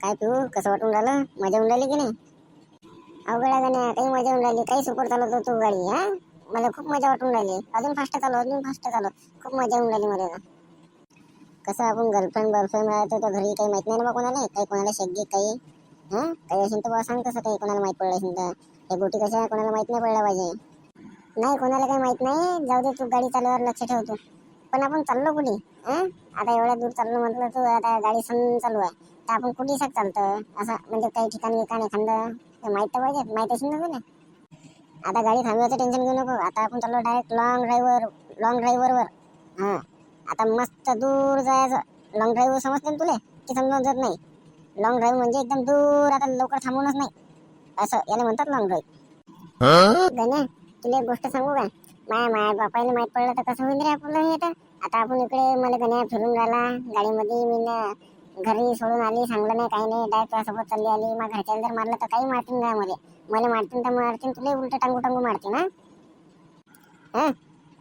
काय पिऊ, कसं वाटून राहिलं? मजा येऊन राहिली की नाही? अवघड आहे गाण्या, काही मजा येऊन राहिली. काही सुपर चालवतो तू गाडी. हा, मला खूप मजा वाटून राहिली. अजून फास्ट चालव, अजून फास्ट चालव. खूप मजा येऊन राहिली मला. कसं आपण गर्लफ्रेंड राहतो तर घरी काही माहित नाही ना बा कोणाला, काही कोणाला शेगी काही. हा, काही असेल तर बा सांग तसं, काही कोणाला माहित पडलं असेल तर. हे गोटी कशा आहे कोणाला माहित नाही पडला पाहिजे. नाही, कोणाला काही माहित नाही. जाऊ दे, तू गाडी चालवायला लक्ष ठेवतो. पण आपण चाललो कुठे? आता एवढ्या दूर चाललो म्हटलं, तू आता गाडी सण चालू आहे तर आपण कुठे चालतं असं, म्हणजे काही ठिकाणी एखादं माहित तर पाहिजे, माहित असेल ना तुला. आता गाडी थांबवायचं टेन्शन घेऊ नको. आता आपण चाललो डायरेक्ट लॉंग ड्राईव्हरवर. हा, आता मस्त दूर जायचं. लॉंग ड्राईव्ह समजते ना तुला की समजून जात नाही? लॉंग ड्राईव्ह म्हणजे एकदम दूर, आता लवकर थांबवणच नाही, असं याला म्हणतात लॉंग ड्राईव्ह. गण्या, तुला एक गोष्ट सांगू काय? माय बापाला माहित पडलं तर कसं होईल रे आपलं हे तर. आता आपण इकडे मला गण्या फिरून राहिला गाडीमध्ये, मी ना घरी सोडून आली, सांगलं नाही काही नाही, डायरेक्ट तुझ्यासोबत चालली आली. मग घरच्याला जर मारलं तर काही मारतील काय मला मारतील तर मारतील, तुला उलट टांगू मारतील ना. हा,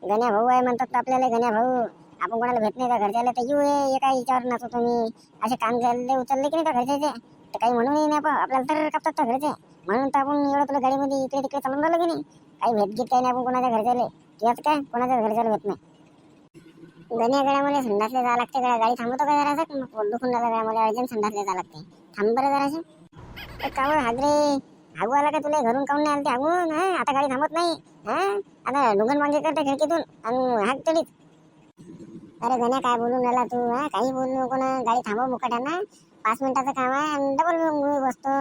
गण्या भाऊ आहे म्हणतात तर आपल्याला गण्या भाऊ. आपण कोणाला भेट नाही का घरच्याला तर येऊ एका याच्यावर नाचो तुम्ही. असे काम घ्यायला उचलले की नाही का घरच्याचे, तर काही म्हणूनही नाही पण आपल्याला तर कापतात तर घरचे. म्हणून तर आपण एवढं तुला गाडीमध्ये इकडे तिकडे चालून राहिलो की नाही. काही भेट घेत काही नाही आपण कोणाच्या घरच्याले. तुझ्याच काय कोणाच्या घरच्याला भेट नाही. गण्या गड्यामध्ये संडासले जावं लागते. गाडी थांबवतो का जरासं? मग पोट दुखून राहिलं गड्यामध्ये, अर्जंट संडासले जावं लागते. थांब बरं जरासं. कावर हागरे, हागू आला का तुला? घरून काऊन नाही आलं ते हागून? हा, आता गाडी थांबत नाही. हा, आता ढुंगण मागे करते खिडकीतून आणि हाग तडीत. अरे गण्या, काय बोलून राहिला तू? हा, काही बोलू नको ना. गाडी थांबव मुकाट्यानं. 5 मिनिटाचं काम आहे आणि डबल मी बसतो.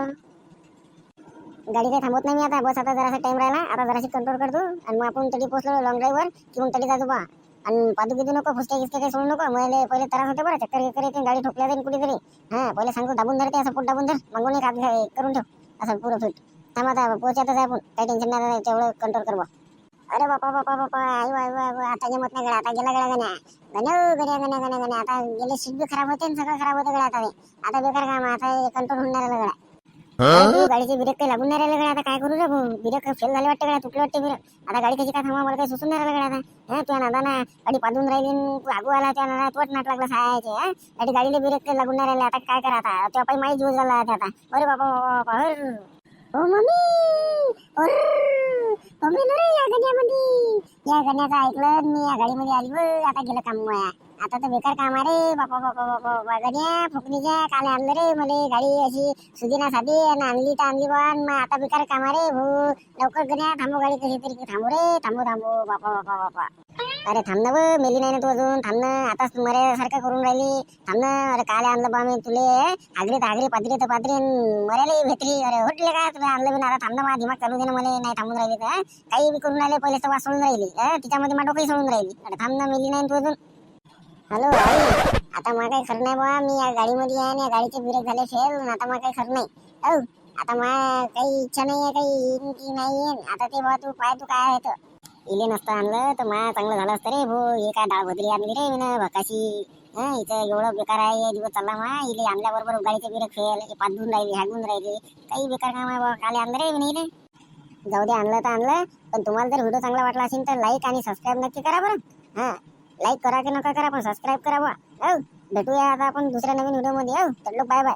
गाडी काही थांबवत नाही मी आता. बस आता जरासा टाइम राहिला, आता जराशी कंट्रोल करतो आणि मग आपण तडी पोहोचलो लॉंग ड्राईव्हवर की मग तडी जातो बा. आणि पादू किती नको, फुसके गिसके काही सोडू नको. मला पहिले त्रास होते बरं, चक्कर येते, गाडी ठोकल्या जाईल कुठेतरी. हा, पहिले सांगतो दाबून धरते, असं पोट दाबून धर, मागून एक हात करून ठेव, असं पुरं फिट. थांब आता पोहोचतच आहे आपण, काही टेन्शन नाही, तेवढं कंट्रोल कर बा. अरे बापा बापा बापा, आई आता जमत नाही गड्या, आता गेला गड्या गण्या. गण्या आता गेले, सीट बी खराब होते, सगळं खराब होतं गड्या आता बेकार काम आहे, आता कंट्रोल होऊन नाही राहिलं गड्या. गाडीचे ब्रेक काही लागून नाही राहिले गड्या, आता काय करू रे भाऊ? ब्रेक फेल झाले वाटते गड्या, तुटले वाटते ब्रेक. आता गाडी कशी काय थांबवा, मला काही सुचून नाही राहिलं गड्या आता. हा, तुझ्या नादाना गाडी पादून राहिली, आगू आला त्या नादा तोच नाट लागला सायाचे. हा, गाडीला ब्रेक काही लागून नाही राहिले, आता काय करा आता? तेव्हा पाहिजे माहीत जीव झाला आता. अरे बाबा बाबा, हो मम्मी, मम्मी रे या गाडीमध्ये, या गाण्याचं ऐकलं मी, या गाडीमध्ये आली व आता गेलं काम माया. आता तर बेकार काम आहे रे बापा बापा बापा. गड्या फुकणीच्या काल आणलं रे मला गाडी, अशी सुदिना साधी आणि आणली तर आणली पण मग आता बेकार काम आहे रे भाऊ. लवकर गड्या थांबू, गाडी कशी तरी थांबू रे, थांबू बापा बापा बापा. अरे थांब ना, मेली नाही ना तू अजून, थांब ना. आताच मर्यासारखं करून राहिली, थांब ना. अरे काल आणलं बा मी तुले, आगरी पादरी तर पादरी, मर्याला भेटली. अरे होटले काय तुला आणलं बी ना, आता थांब ना, माझा दिमाग चालू दे ना, मला नाही थांबून राहिली तर. काही बी करून राहिले, पहिले तर वाच सोडून राहिली, तिच्यामध्ये माझं डोकंही सोडून राहिली. अरे थांब ना, मेली नाही तू अजून. हॅलो आई, आता मला काही खरं नाही बा, मी या गाडीमध्ये आहे आणि या गाडीचे ब्रेक झाले फेल, आता मला काही खरं नाही. हो, आता मला काही इच्छा नाही आहे, काही येईन की नाही येईन आता ते बा. तू पाय, तू काय आहे तर इले नसतं आणलं तर मला चांगलं झालं असतं रे भाऊ. हे काय डाळ भद्री आणली रे मी भकाशी. हिचं एवढं बेकार आहे, दिवस चालला मा. इले आणल्याबरोबर गाडीचे ब्रेक फेल, पादून राहिली, हागून राहिली, काही बेकार काम आहे बा. काल आणलं रे मी. जाऊ दे, आणलं तर आणलं, पण तुम्हाला जर व्हिडिओ चांगला वाटला असेल तर लाईक आणि सबस्क्राईब नक्की करा बरं. हा, लाईक करा की नका करा, पण सबस्क्राईब करा बा. हो, भेटूया आता आपण दुसऱ्या नवीन व्हिडिओ मध्ये. हो, तर बाय बाय.